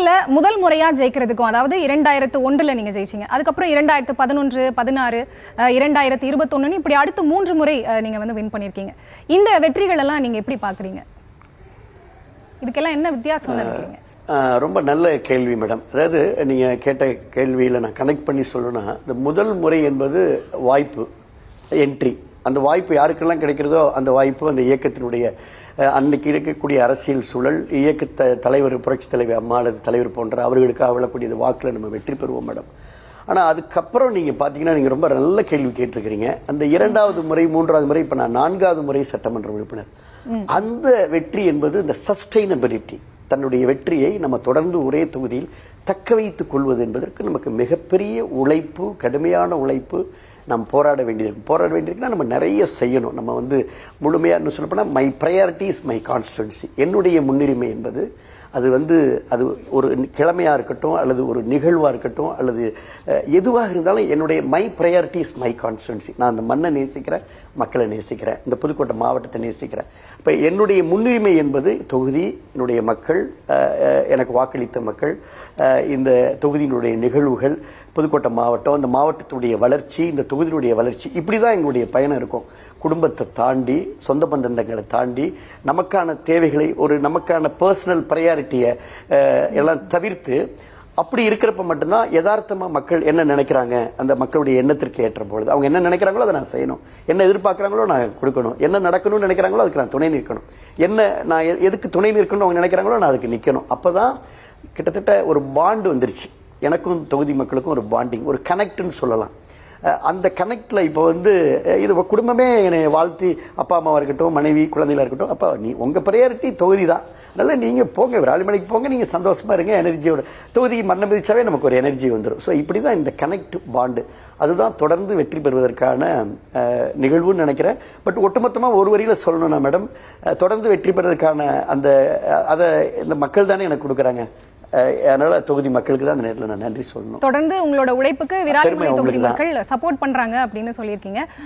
தேர்தல்ல முதல் முறையா ஜெயிக்கிறதுக்கும், அதாவது 2001ல நீங்க ஜெயிச்சீங்க, அதுக்கப்புறம் 2011, 16, 2021 இப்படி அடுத்து 3 முறை நீங்க வந்து வின் பண்ணிருக்கீங்க. இந்த வெற்றிகள் எல்லாம் நீங்க எப்படி பாக்குறீங்க? இதுக்கெல்லாம் என்ன வித்தியாசம் நினைக்கிறீங்க? ரொம்ப நல்ல கேள்வி மேடம். அதாவது நீங்க கேட்ட கேள்வியில நான் கனெக்ட் பண்ணி சொல்லணும்னா, இந்த முதல் முறை என்பது வாய்ப்பு, என்ட்ரி. அந்த வாய்ப்பு யாருக்கெல்லாம் கிடைக்கிறதோ அந்த வாய்ப்பு அந்த இயக்கத்தினுடைய அன்னைக்கு இருக்கக்கூடிய அரசியல் சூழல், இயக்க தலைவர் புரட்சி தலைவர் அம்மா அல்லது தலைவர் போன்ற அவர்களுக்காக விழக்கூடியது வாக்குல நம்ம வெற்றி பெறுவோம் மேடம். ஆனால் அதுக்கப்புறம் நீங்கள் பார்த்தீங்கன்னா நீங்கள் ரொம்ப நல்ல கேள்வி கேட்டிருக்கிறீங்க. அந்த 2வது முறை 3வது முறை, இப்போ நான் 4வது முறை சட்டமன்ற உறுப்பினர். அந்த வெற்றி என்பது இந்த சஸ்டைனபிலிட்டி, தன்னுடைய வெற்றியை நம்ம தொடர்ந்து ஒரே தொகுதியில் தக்க வைத்துக் கொள்வது என்பதற்கு நமக்கு மிகப்பெரிய உழைப்பு, கடுமையான உழைப்பு நாம் போராட வேண்டியிருக்குன்னா நம்ம நிறைய செய்யணும். நம்ம வந்து முழுமையாக என்ன சொல்லப்போனால் my priority is my constituency. என்னுடைய முன்னுரிமை என்பது அது ஒரு கிழமையாக இருக்கட்டும் அல்லது ஒரு நிகழ்வாக இருக்கட்டும் அல்லது எதுவாக இருந்தாலும் என்னுடைய my priority is my constituency. நான் அந்த மண்ணை நேசிக்கிறேன், மக்களை நேசிக்கிறேன், இந்த புதுக்கோட்டை மாவட்டத்தை நேசிக்கிறேன். இப்போ என்னுடைய முன்னுரிமை என்பது தொகுதி, என்னுடைய மக்கள், எனக்கு வாக்களித்த மக்கள், இந்த தொகுதியினுடைய நிகழ்வுகள், புதுக்கோட்டை மாவட்டம், இந்த மாவட்டத்துடைய வளர்ச்சி, இந்த தொகுதியினுடைய வளர்ச்சி, இப்படி தான் எங்களுடைய பயணம் இருக்கும். குடும்பத்தை தாண்டி, சொந்த பந்தங்களை தாண்டி, நமக்கான தேவைகளை, நமக்கான பர்சனல் ப்ரையாரிட்டியை எல்லாம் தவிர்த்து, அப்படி இருக்கிறப்ப மட்டும்தான் யதார்த்தமாக மக்கள் என்ன நினைக்கிறாங்க, அந்த மக்களுடைய எண்ணத்திற்கு ஏற்ற பொழுது அவங்க என்ன நினைக்கிறாங்களோ அதை நான் செய்யணும், என்ன எதிர்பார்க்குறாங்களோ நான் கொடுக்கணும், என்ன நடக்கணும்னு நினைக்கிறாங்களோ அதுக்கு நான் துணை நிற்கணும், என்ன நான் எதுக்கு துணை நிற்கணும்னு அவங்க நினைக்கிறாங்களோ நான் அதுக்கு நிற்கணும். அப்போ தான் கிட்டத்தட்ட ஒரு பாண்டு வந்துருச்சு. எனக்கும் தொகுதி மக்களுக்கும் ஒரு பாண்டிங், ஒரு கனெக்ட்னு சொல்லலாம். அந்த கனெக்டில் இப்போ இது குடும்பமே என்னை வாழ்த்தி, அப்பா அம்மாவாக இருக்கட்டும், மனைவி குழந்தைகளாக இருக்கட்டும், அப்பா உங்கள் ப்ரையாரிட்டி தொகுதி தான், அதனால நீங்கள் போங்க, விராலிமலைக்கு போங்க, நீங்கள் சந்தோஷமாக இருங்க, எனர்ஜியோட தொகுதி மண்ணை மிதிச்சாவே நமக்கு ஒரு எனர்ஜி வந்துடும். ஸோ இப்படி தான் இந்த கனெக்ட் பாண்டு, அதுதான் தொடர்ந்து வெற்றி பெறுவதற்கான நிகழ்வுன்னு நினைக்கிறேன். பட் ஒட்டுமொத்தமாக ஒரு வரியில் சொல்லணும்னா மேடம், தொடர்ந்து வெற்றி பெறுவதற்கான அதை இந்த மக்கள் தானே எனக்கு கொடுக்குறாங்க. அதனால தொகுதி மக்களுக்கு தான் அந்த நேரத்தில் நான் நன்றி சொல்லணும். தொடர்ந்து உங்களோட உழைப்புக்கு விராலிமலை தொகுதி மக்கள் சப்போர்ட் பண்றாங்க அப்படின்னு சொல்லியிருக்கீங்க.